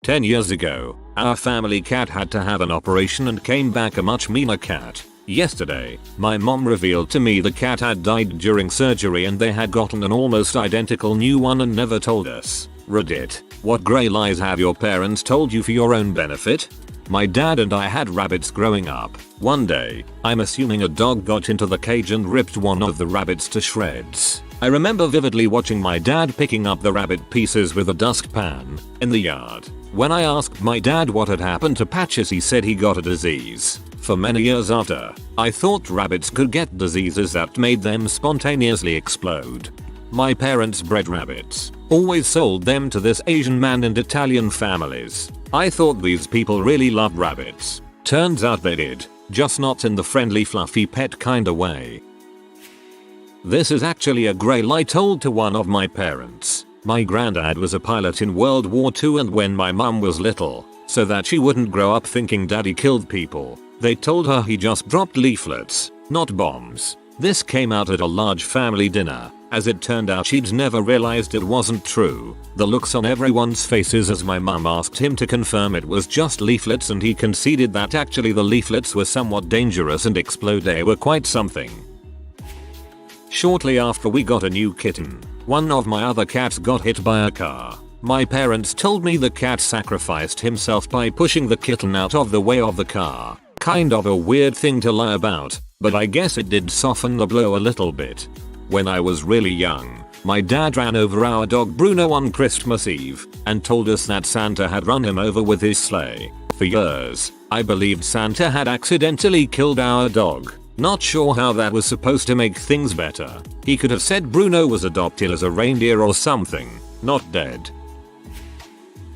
10 years ago, our family cat had to have an operation and came back a much meaner cat. Yesterday, my mom revealed to me the cat had died during surgery and they had gotten an almost identical new one and never told us. Reddit, what grey lies have your parents told you for your own benefit? My dad and I had rabbits growing up. One day, I'm assuming a dog got into the cage and ripped one of the rabbits to shreds. I remember vividly watching my dad picking up the rabbit pieces with a dustpan in the yard. When I asked my dad what had happened to Patches, he said he got a disease. For many years after, I thought rabbits could get diseases that made them spontaneously explode. My parents bred rabbits, always sold them to this Asian man and Italian families. I thought these people really loved rabbits. Turns out they did, just not in the friendly fluffy pet kinda way. This is actually a grey lie told to one of my parents. My granddad was a pilot in World War II, and when my mum was little, so that she wouldn't grow up thinking daddy killed people, they told her he just dropped leaflets, not bombs. This came out at a large family dinner. As it turned out, she'd never realized it wasn't true. The looks on everyone's faces as my mum asked him to confirm it was just leaflets, and he conceded that actually the leaflets were somewhat dangerous and explode. They were quite something. Shortly after we got a new kitten, one of my other cats got hit by a car. My parents told me the cat sacrificed himself by pushing the kitten out of the way of the car. Kind of a weird thing to lie about, but I guess it did soften the blow a little bit. When I was really young, my dad ran over our dog Bruno on Christmas Eve and told us that Santa had run him over with his sleigh. For years, I believed Santa had accidentally killed our dog. Not sure how that was supposed to make things better. He could have said Bruno was adopted as a reindeer or something, not dead.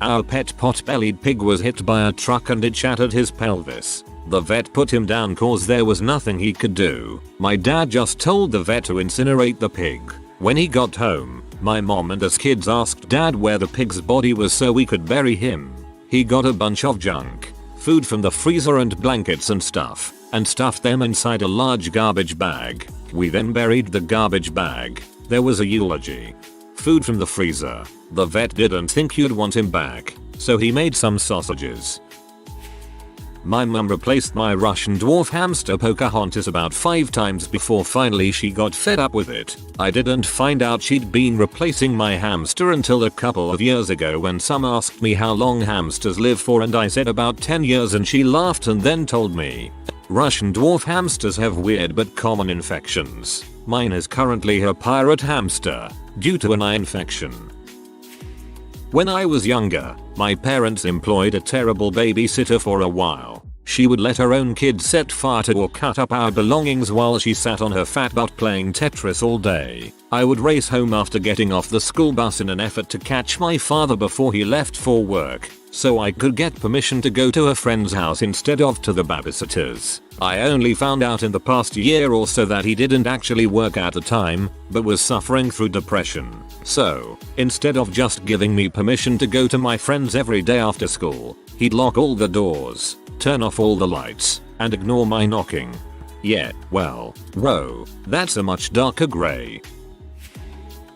Our pet pot-bellied pig was hit by a truck and it shattered his pelvis. The vet put him down cause there was nothing he could do. My dad just told the vet to incinerate the pig. When he got home, my mom and us kids asked dad where the pig's body was so we could bury him. He got a bunch of junk, food from the freezer and blankets and stuff, and stuffed them inside a large garbage bag. We then buried the garbage bag. There was a eulogy. Food from the freezer. The vet didn't think you'd want him back, so he made some sausages. My mum replaced my Russian dwarf hamster Pocahontas about 5 times before finally she got fed up with it. I didn't find out she'd been replacing my hamster until a couple of years ago when some asked me how long hamsters live for, and I said about 10 years, and she laughed and then told me. Russian dwarf hamsters have weird but common infections. Mine is currently a pirate hamster due to an eye infection. When I was younger, my parents employed a terrible babysitter for a while. She would let her own kids set fire to or cut up our belongings while she sat on her fat butt playing Tetris all day. I would race home after getting off the school bus in an effort to catch my father before he left for work, so I could get permission to go to a friend's house instead of to the babysitter's. I only found out in the past year or so that he didn't actually work at the time, but was suffering through depression. So, instead of just giving me permission to go to my friends every day after school, he'd lock all the doors, turn off all the lights, and ignore my knocking. Yeah, well, whoa, that's a much darker grey.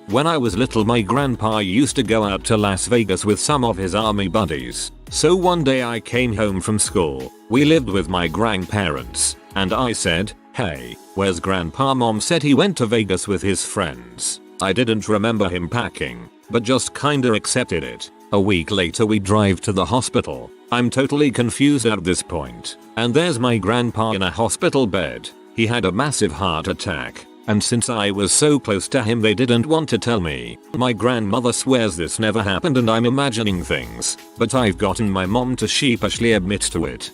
When I was little, my grandpa used to go out to Las Vegas with some of his army buddies. So one day I came home from school. We lived with my grandparents, and I said, "Hey, where's grandpa?" Mom said he went to Vegas with his friends. I didn't remember him packing, but just kinda accepted it. A week later we drive to the hospital. I'm totally confused at this point. And there's my grandpa in a hospital bed. He had a massive heart attack. And since I was so close to him, they didn't want to tell me. My grandmother swears this never happened and I'm imagining things, but I've gotten my mom to sheepishly admit to it.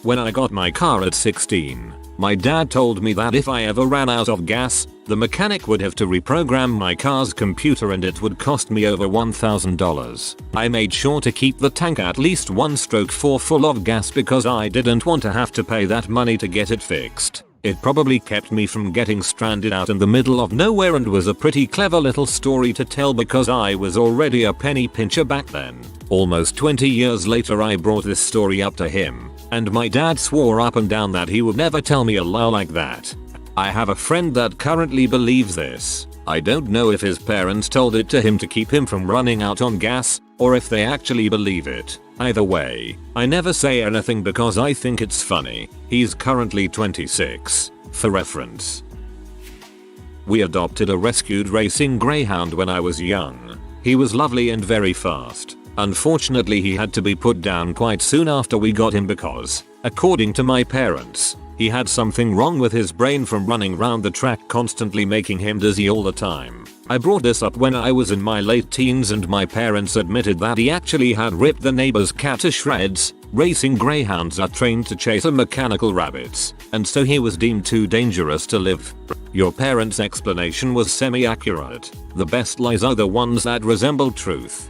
When I got my car at 16, my dad told me that if I ever ran out of gas, the mechanic would have to reprogram my car's computer and it would cost me over $1,000. I made sure to keep the tank at least 1/4 full of gas because I didn't want to have to pay that money to get it fixed. It probably kept me from getting stranded out in the middle of nowhere and was a pretty clever little story to tell because I was already a penny pincher back then. Almost 20 years later I brought this story up to him, and my dad swore up and down that he would never tell me a lie like that. I have a friend that currently believes this. I don't know if his parents told it to him to keep him from running out on gas, or if they actually believe it. Either way, I never say anything because I think it's funny. He's currently 26. For reference. We adopted a rescued racing greyhound when I was young. He was lovely and very fast. Unfortunately, he had to be put down quite soon after we got him because, according to my parents, he had something wrong with his brain from running round the track constantly making him dizzy all the time. I brought this up when I was in my late teens and my parents admitted that he actually had ripped the neighbor's cat to shreds. Racing greyhounds are trained to chase mechanical rabbits, and so he was deemed too dangerous to live. Your parents' explanation was semi-accurate. The best lies are the ones that resemble truth.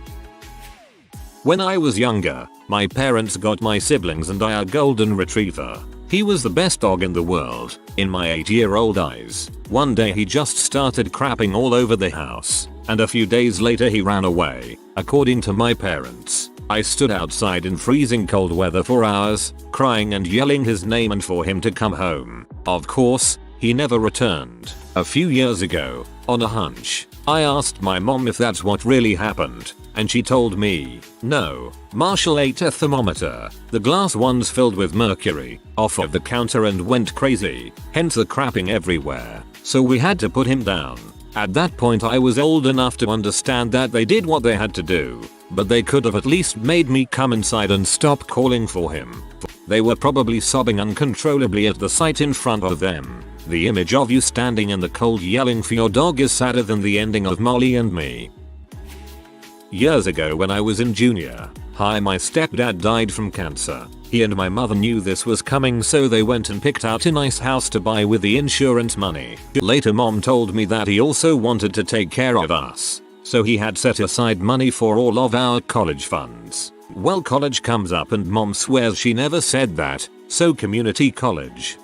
When I was younger, my parents got my siblings and I a golden retriever. He was the best dog in the world, in my 8-year-old eyes. One day he just started crapping all over the house, and a few days later he ran away, according to my parents. I stood outside in freezing cold weather for hours, crying and yelling his name and for him to come home. Of course, he never returned. A few years ago, on a hunch, I asked my mom if that's what really happened, and she told me, no. Marshall ate a thermometer, the glass ones filled with mercury, off of the counter and went crazy, hence the crapping everywhere, so we had to put him down. At that point I was old enough to understand that they did what they had to do, but they could have at least made me come inside and stop calling for him. They were probably sobbing uncontrollably at the sight in front of them. The image of you standing in the cold yelling for your dog is sadder than the ending of Molly and Me. Years ago when I was in junior high, my stepdad died from cancer. He and my mother knew this was coming, so they went and picked out a nice house to buy with the insurance money. Later mom told me that he also wanted to take care of us, so he had set aside money for all of our college funds. Well, college comes up and mom swears she never said that, so community college.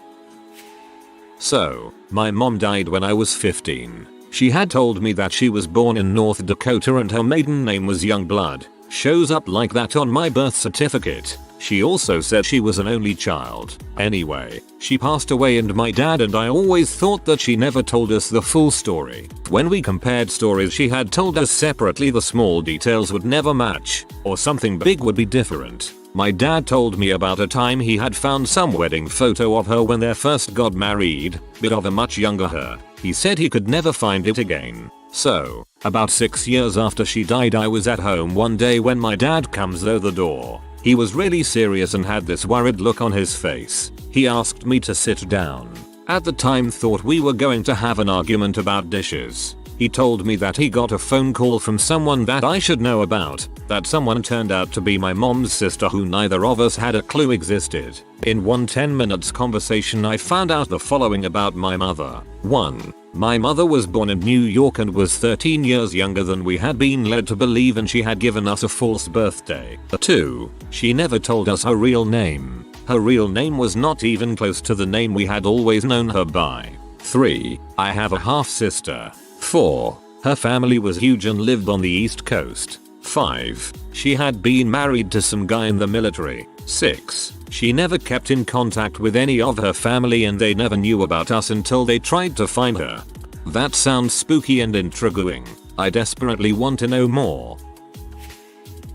So, my mom died when I was 15. She had told me that she was born in North Dakota and her maiden name was Youngblood. Shows up like that on my birth certificate. She also said she was an only child. Anyway, she passed away and my dad and I always thought that she never told us the full story. When we compared stories she had told us separately, the small details would never match, or something big would be different. My dad told me about a time he had found some wedding photo of her when they first got married, but of a much younger her. He said he could never find it again. So, about 6 years after she died, I was at home one day when my dad comes through the door. He was really serious and had this worried look on his face. He asked me to sit down. At the time thought we were going to have an argument about dishes. He told me that he got a phone call from someone that I should know about, that someone turned out to be my mom's sister who neither of us had a clue existed. In one 10 minutes conversation I found out the following about my mother. 1. My mother was born in New York and was 13 years younger than we had been led to believe, and she had given us a false birthday. 2. She never told us her real name. Her real name was not even close to the name we had always known her by. 3. I have a half sister. 4. Her family was huge and lived on the East Coast. 5. She had been married to some guy in the military. 6. She never kept in contact with any of her family and they never knew about us until they tried to find her. That sounds spooky and intriguing. I desperately want to know more.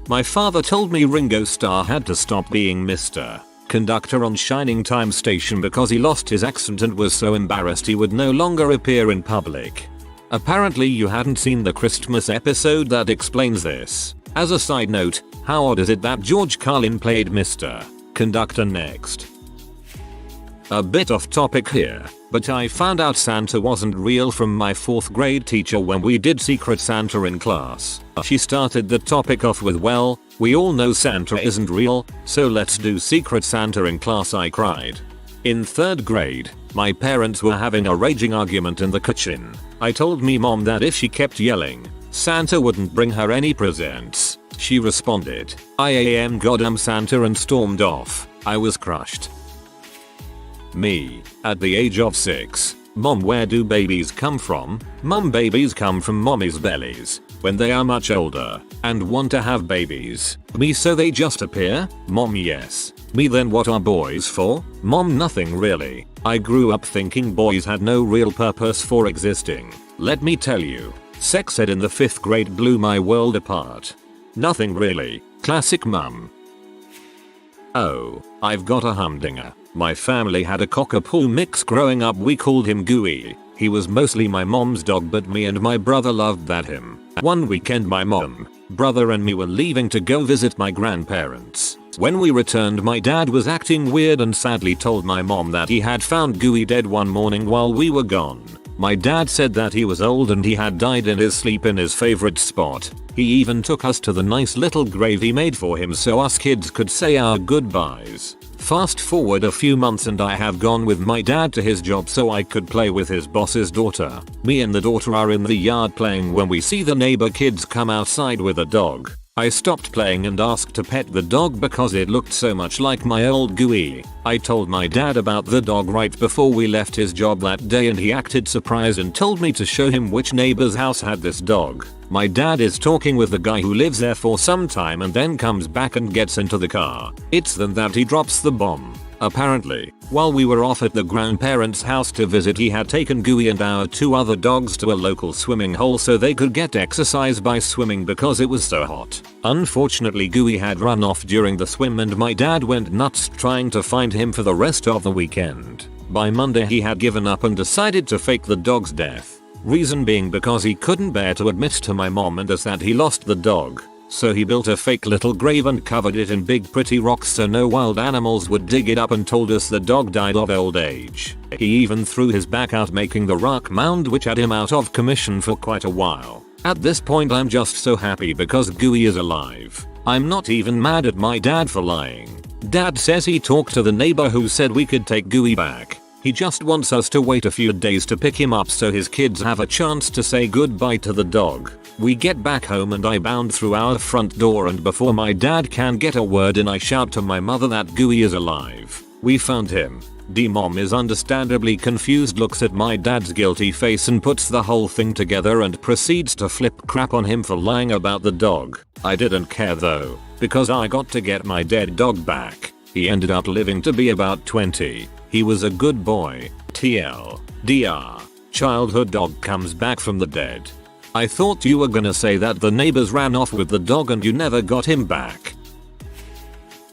My father told me Ringo Starr had to stop being Mr. Conductor on Shining Time Station because he lost his accent and was so embarrassed he would no longer appear in public. Apparently you hadn't seen the Christmas episode that explains this. As a side note, how odd is it that George Carlin played Mr. Conductor next? A bit off topic here, but I found out Santa wasn't real from my 4th grade teacher when we did Secret Santa in class. She started the topic off with, well, we all know Santa isn't real, so let's do Secret Santa in class. I cried. In 3rd grade, my parents were having a raging argument in the kitchen. I told me mom that if she kept yelling, Santa wouldn't bring her any presents. She responded, I am goddamn Santa, and stormed off. I was crushed. Me, at the age of 6. Mom, where do babies come from? Mom, babies come from mommy's bellies when they are much older and want to have babies. Me, so they just appear? Mom, yes. Me, then what are boys for? Mom, nothing really. I grew up thinking boys had no real purpose for existing. Let me tell you, sex ed in the 5th grade blew my world apart. Nothing really. Classic mum. Oh, I've got a humdinger. My family had a cockapoo mix growing up. We called him Gooey. He was mostly my mom's dog, but me and my brother loved that him. One weekend my mom, brother and me were leaving to go visit my grandparents. When we returned, my dad was acting weird and sadly told my mom that he had found Gooey dead one morning while we were gone. My dad said that he was old and he had died in his sleep in his favorite spot. He even took us to the nice little grave he made for him so us kids could say our goodbyes. Fast forward a few months and I have gone with my dad to his job so I could play with his boss's daughter. Me and the daughter are in the yard playing when we see the neighbor kids come outside with a dog. I stopped playing and asked to pet the dog because it looked so much like my old Gooey. I told my dad about the dog right before we left his job that day and he acted surprised and told me to show him which neighbor's house had this dog. My dad is talking with the guy who lives there for some time and then comes back and gets into the car. It's then that he drops the bomb. Apparently, while we were off at the grandparents' house to visit, he had taken Gooey and our 2 other dogs to a local swimming hole so they could get exercise by swimming because it was so hot. Unfortunately, Gooey had run off during the swim and my dad went nuts trying to find him for the rest of the weekend. By Monday he had given up and decided to fake the dog's death. Reason being because he couldn't bear to admit to my mom and us that he lost the dog. So he built a fake little grave and covered it in big pretty rocks so no wild animals would dig it up and told us the dog died of old age. He even threw his back out making the rock mound, which had him out of commission for quite a while. At this point I'm just so happy because Gooey is alive. I'm not even mad at my dad for lying. Dad says he talked to the neighbor who said we could take Gooey back. He just wants us to wait a few days to pick him up so his kids have a chance to say goodbye to the dog. We get back home and I bound through our front door and before my dad can get a word in I shout to my mother that Gooey is alive. We found him. Mom is understandably confused, looks at my dad's guilty face and puts the whole thing together and proceeds to flip crap on him for lying about the dog. I didn't care though, because I got to get my dead dog back. He ended up living to be about 20. He was a good boy. TLDR. Childhood dog comes back from the dead. I thought you were gonna say that the neighbors ran off with the dog and you never got him back.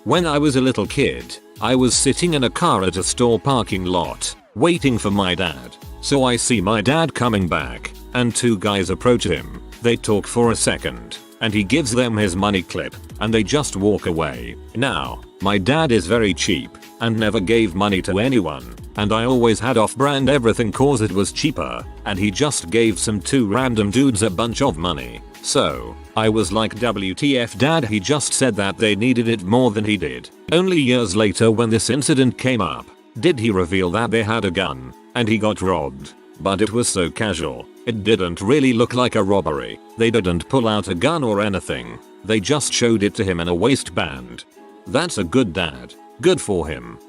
When I was a little kid, I was sitting in a car at a store parking lot, waiting for my dad. So I see my dad coming back, and 2 guys approach him. They talk for a second, and he gives them his money clip, and they just walk away. Now, my dad is very cheap, and never gave money to anyone, and I always had off-brand everything cause it was cheaper, and he just gave some 2 random dudes a bunch of money. So, I was like, WTF dad, he just said that they needed it more than he did. Only years later when this incident came up, did he reveal that they had a gun, and he got robbed. But it was so casual, it didn't really look like a robbery. They didn't pull out a gun or anything, they just showed it to him in a waistband. That's a good dad. Good for him.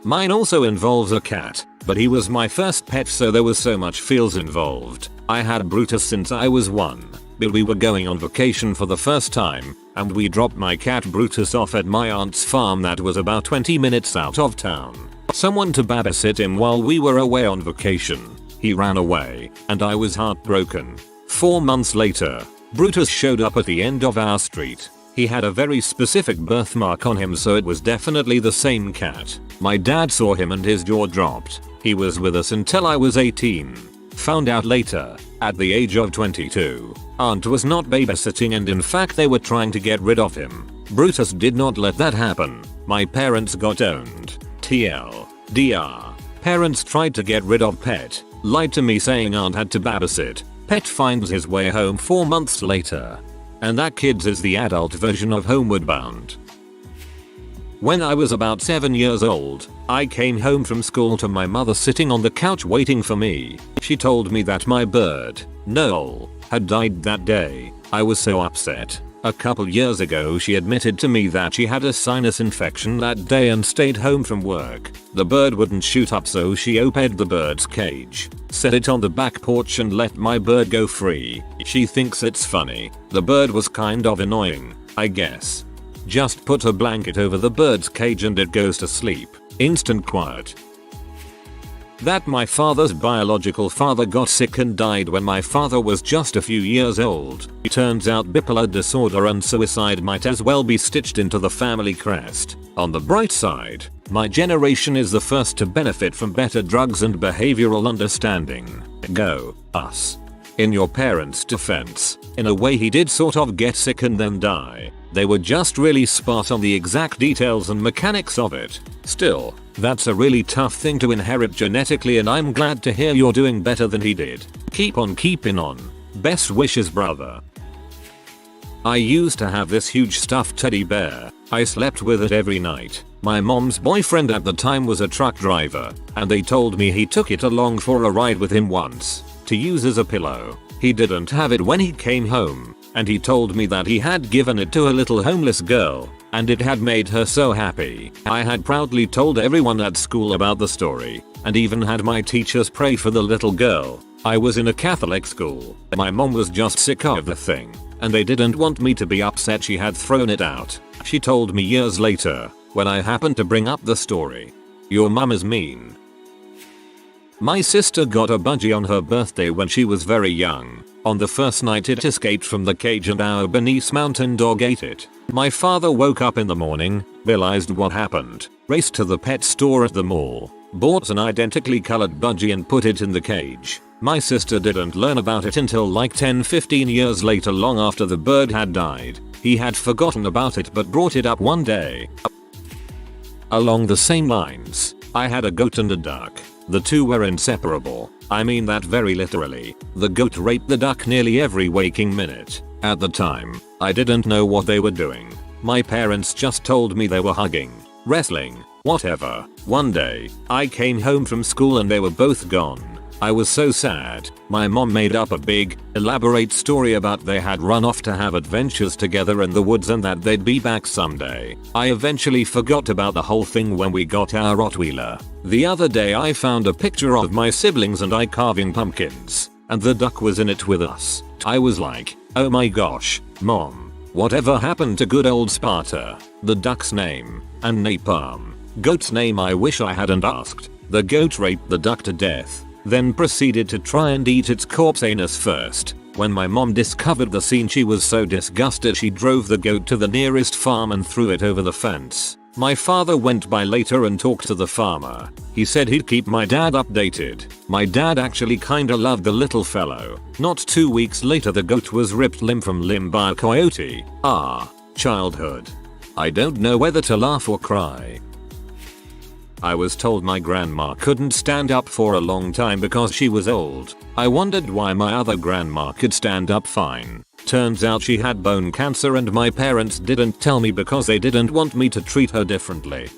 Mine also involves a cat, but he was my first pet so there was so much feels involved. I had Brutus since I was 1, but we were going on vacation for the first time, and we dropped my cat Brutus off at my aunt's farm that was about 20 minutes out of town. Someone to babysit him while we were away on vacation. He ran away, and I was heartbroken. 4 months later, Brutus showed up at the end of our street. He had a very specific birthmark on him so it was definitely the same cat. My dad saw him and his jaw dropped. He was with us until I was 18. Found out later, at the age of 22, Aunt was not babysitting and in fact they were trying to get rid of him. Brutus did not let that happen. My parents got owned. TLDR. Parents tried to get rid of pet, lied to me saying aunt had to babysit. Pet finds his way home 4 months later. And that kids is the adult version of Homeward Bound. When I was about 7 years old, I came home from school to my mother sitting on the couch waiting for me. She told me that my bird, Noel, had died that day. I was so upset. A couple years ago she admitted to me that she had a sinus infection that day and stayed home from work. The bird wouldn't shoot up so she opened the bird's cage, set it on the back porch and let my bird go free. She thinks it's funny. The bird was kind of annoying, I guess. Just put a blanket over the bird's cage and it goes to sleep. Instant quiet. that my father's biological father got sick and died when my father was just a few years old. Turns out bipolar disorder and suicide might as well be stitched into the family crest. On the bright side, my generation is the first to benefit from better drugs and behavioral understanding. Go, us. In your parents' defense, in a way he did sort of get sick and then die. They were just really spot on the exact details and mechanics of it. Still, that's a really tough thing to inherit genetically, and I'm glad to hear you're doing better than he did. Keep on keeping on. Best wishes, brother. I used to have this huge stuffed teddy bear. I slept with it every night. My mom's boyfriend at the time was a truck driver, and they told me he took it along for a ride with him once to use as a pillow. He didn't have it when he came home, and he told me that he had given it to a little homeless girl, and it had made her so happy. I had proudly told everyone at school about the story, and even had my teachers pray for the little girl. I was in a Catholic school. My mom was just sick of the thing, and they didn't want me to be upset she had thrown it out. She told me years later, when I happened to bring up the story. Your mum is mean. My sister got a budgie on her birthday when she was very young. On the first night it escaped from the cage and our Bernese mountain dog ate it. My father woke up in the morning, realized what happened, raced to the pet store at the mall, bought an identically colored budgie and put it in the cage. My sister didn't learn about it until like 10-15 years later, long after the bird had died. He had forgotten about it but brought it up one day. Along the same lines, I had a goat and a duck. The two were inseparable. I mean that very literally. The goat raped the duck nearly every waking minute. At the time, I didn't know what they were doing. My parents just told me they were hugging, wrestling, whatever. One day, I came home from school and they were both gone. I was so sad. My mom made up a big, elaborate story about they had run off to have adventures together in the woods and that they'd be back someday. I eventually forgot about the whole thing when we got our Rottweiler. The other day I found a picture of my siblings and I carving pumpkins, and the duck was in it with us. I was like, oh my gosh, Mom, whatever happened to good old Sparta? The duck's name, and napalm. Goat's name I wish I hadn't asked. The goat raped the duck to death, then proceeded to try and eat its corpse anus first. When my mom discovered the scene, she was so disgusted she drove the goat to the nearest farm and threw it over the fence. My father went by later and talked to the farmer. He said he'd keep my dad updated. My dad actually kinda loved the little fellow. Not 2 weeks later the goat was ripped limb from limb by a coyote. Childhood. I don't know whether to laugh or cry. I was told my grandma couldn't stand up for a long time because she was old. I wondered why my other grandma could stand up fine. Turns out she had bone cancer and my parents didn't tell me because they didn't want me to treat her differently.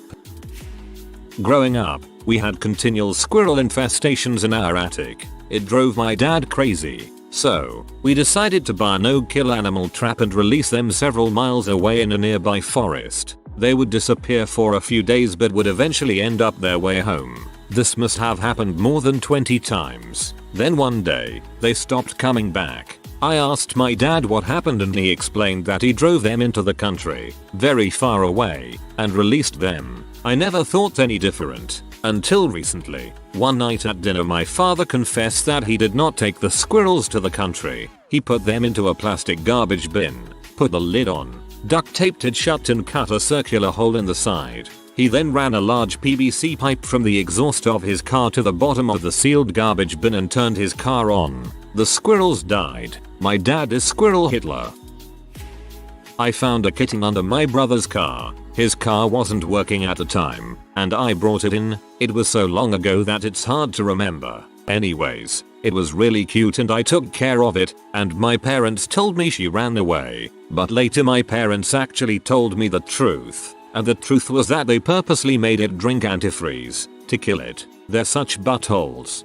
Growing up, we had continual squirrel infestations in our attic. It drove my dad crazy. So, we decided to buy a no-kill animal trap and release them several miles away in a nearby forest. They would disappear for a few days but would eventually end up their way home. This must have happened more than 20 times. Then one day, they stopped coming back. I asked my dad what happened and he explained that he drove them into the country, very far away, and released them. I never thought any different. Until recently. One night at dinner my father confessed that he did not take the squirrels to the country. He put them into a plastic garbage bin, put the lid on, duct taped it shut and cut a circular hole in the side. He then ran a large PVC pipe from the exhaust of his car to the bottom of the sealed garbage bin and turned his car on. The squirrels died. My dad is Squirrel Hitler. I found a kitten under my brother's car. His car wasn't working at the time, and I brought it in. It was so long ago that it's hard to remember. Anyways, it was really cute and I took care of it, and my parents told me she ran away. But later my parents actually told me the truth. And the truth was that they purposely made it drink antifreeze to kill it. They're such buttholes.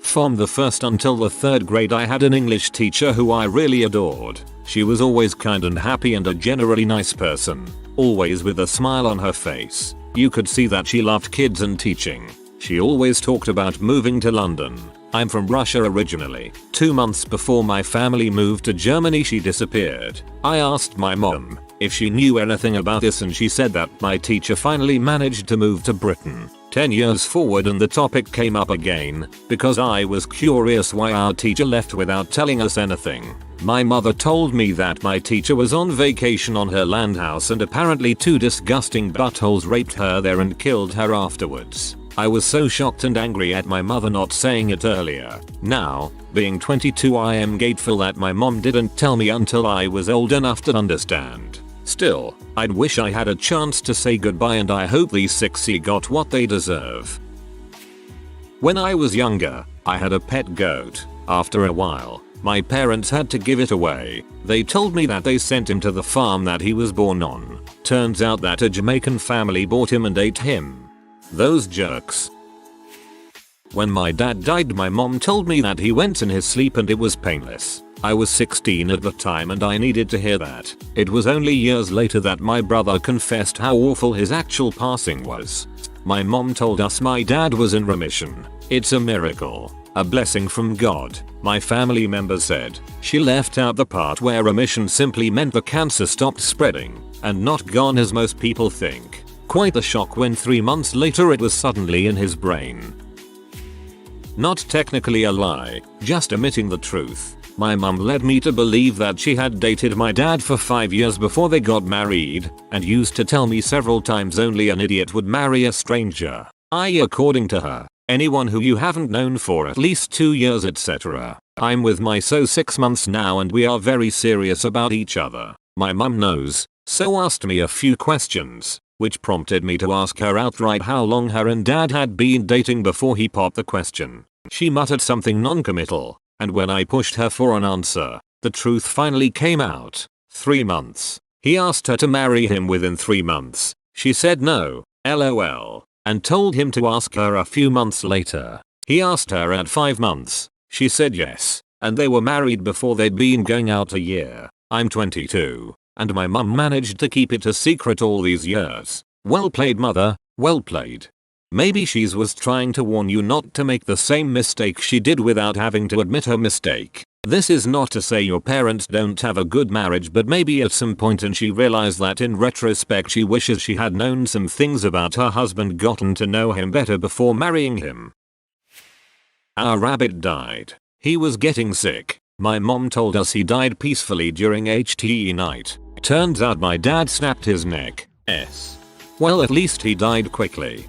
From the first until the 3rd grade I had an English teacher who I really adored. She was always kind and happy and a generally nice person. Always with a smile on her face. You could see that she loved kids and teaching. She always talked about moving to London. I'm from Russia originally. 2 months before my family moved to Germany she disappeared. I asked my mom, if she knew anything about this, and she said that my teacher finally managed to move to Britain. 10 years forward and the topic came up again because I was curious why our teacher left without telling us anything. My mother told me that my teacher was on vacation on her land house and apparently 2 disgusting buttholes raped her there and killed her afterwards. I was so shocked and angry at my mother not saying it earlier. Now, being 22, I am grateful that my mom didn't tell me until I was old enough to understand. Still, I'd wish I had a chance to say goodbye, and I hope these 6C got what they deserve. When I was younger, I had a pet goat. After a while, my parents had to give it away. They told me that they sent him to the farm that he was born on. Turns out that a Jamaican family bought him and ate him. Those jerks. When my dad died, my mom told me that he went in his sleep and it was painless. I was 16 at the time and I needed to hear that. It was only years later that my brother confessed how awful his actual passing was. My mom told us my dad was in remission. It's a miracle. A blessing from God, my family member said. She left out the part where remission simply meant the cancer stopped spreading and not gone as most people think. Quite the shock when 3 months later it was suddenly in his brain. Not technically a lie, just admitting the truth. My mum led me to believe that she had dated my dad for 5 years before they got married, and used to tell me several times only an idiot would marry a stranger. According to her, anyone who you haven't known for at least 2 years, etc. I'm with my so 6 months now and we are very serious about each other. My mum knows, so asked me a few questions, which prompted me to ask her outright how long her and dad had been dating before he popped the question. She muttered something non-committal, and when I pushed her for an answer, the truth finally came out. 3 months. He asked her to marry him within 3 months. She said no, lol, and told him to ask her a few months later. He asked her at 5 months. She said yes, and they were married before they'd been going out a year. I'm 22, and my mum managed to keep it a secret all these years. Well played, mother, well played. Maybe she was trying to warn you not to make the same mistake she did without having to admit her mistake. This is not to say your parents don't have a good marriage, but maybe at some point and she realized that in retrospect she wishes she had known some things about her husband, gotten to know him better before marrying him. Our rabbit died. He was getting sick. My mom told us he died peacefully during HTE night. Turns out my dad snapped his neck. Well, at least he died quickly.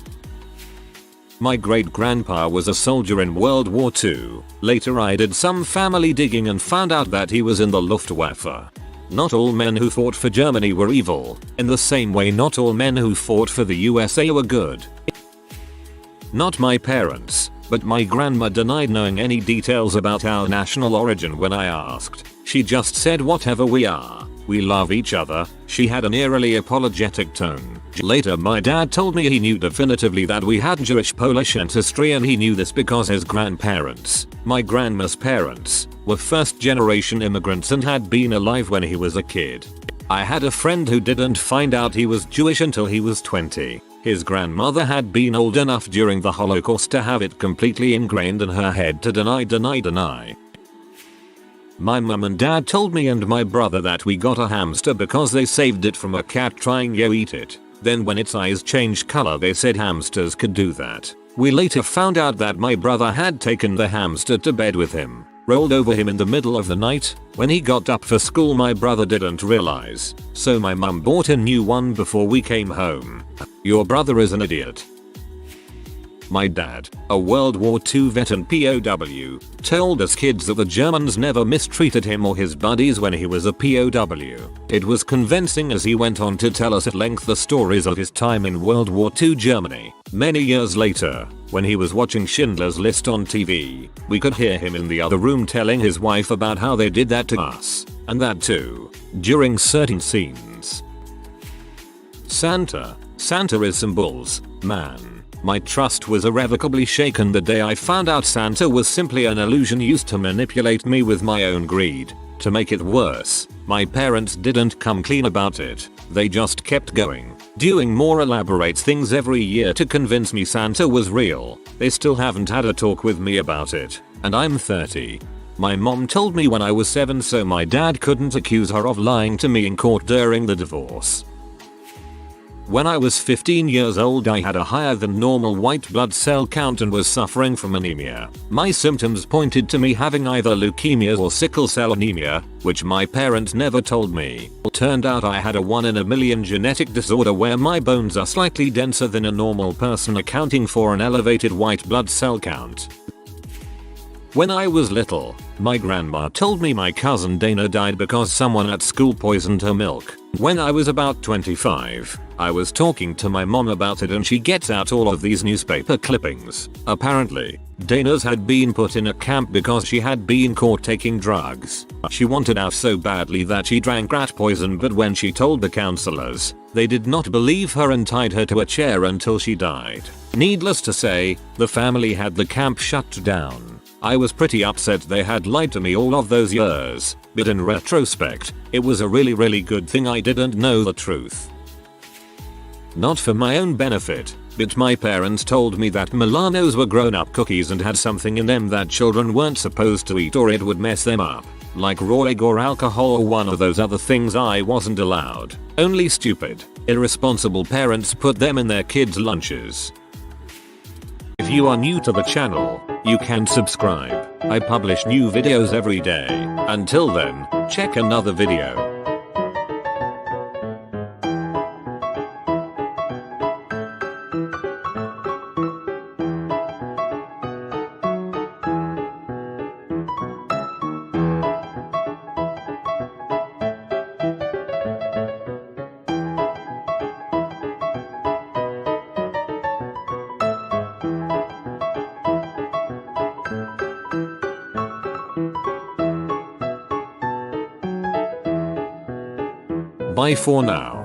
My great-grandpa was a soldier in World War II. Later I did some family digging and found out that he was in the Luftwaffe. Not all men who fought for Germany were evil. In the same way, not all men who fought for the USA were good. Not my parents, but my grandma denied knowing any details about our national origin when I asked. She just said whatever we are, we love each other. She had an eerily apologetic tone. Later my dad told me he knew definitively that we had Jewish-Polish ancestry, and he knew this because his grandparents, my grandma's parents, were first-generation immigrants and had been alive when he was a kid. I had a friend who didn't find out he was Jewish until he was 20. His grandmother had been old enough during the Holocaust to have it completely ingrained in her head to deny. My mum and dad told me and my brother that we got a hamster because they saved it from a cat trying to eat it. Then when its eyes changed color, they said hamsters could do that. We later found out that my brother had taken the hamster to bed with him, rolled over him in the middle of the night. When he got up for school, my brother didn't realize, so my mum bought a new one before we came home. Your brother is an idiot. My dad, a World War II vet and POW, told us kids that the Germans never mistreated him or his buddies when he was a POW. It was convincing as he went on to tell us at length the stories of his time in World War II Germany. Many years later, when he was watching Schindler's List on TV, we could hear him in the other room telling his wife about how they did that to us, and that too, during certain scenes. Santa is symbols, man. My trust was irrevocably shaken the day I found out Santa was simply an illusion used to manipulate me with my own greed. To make it worse, my parents didn't come clean about it. They just kept going, doing more elaborate things every year to convince me Santa was real. They still haven't had a talk with me about it, and I'm 30. My mom told me when I was 7 so my dad couldn't accuse her of lying to me in court during the divorce. When I was 15 years old I had a higher than normal white blood cell count and was suffering from anemia. My symptoms pointed to me having either leukemia or sickle cell anemia, which my parents never told me. Turned out I had a 1 in a million genetic disorder where my bones are slightly denser than a normal person, accounting for an elevated white blood cell count. When I was little, my grandma told me my cousin Dana died because someone at school poisoned her milk. When I was about 25, I was talking to my mom about it and she gets out all of these newspaper clippings. Apparently, Dana's had been put in a camp because she had been caught taking drugs. She wanted out so badly that she drank rat poison, but when she told the counselors, they did not believe her and tied her to a chair until she died. Needless to say, the family had the camp shut down. I was pretty upset they had lied to me all of those years, but in retrospect, it was a really good thing I didn't know the truth. Not for my own benefit, but my parents told me that Milanos were grown-up cookies and had something in them that children weren't supposed to eat or it would mess them up, like raw egg or alcohol or one of those other things I wasn't allowed. Only stupid, irresponsible parents put them in their kids' lunches. If you are new to the channel, you can subscribe. I publish new videos every day. Until then, check another video. Bye for now.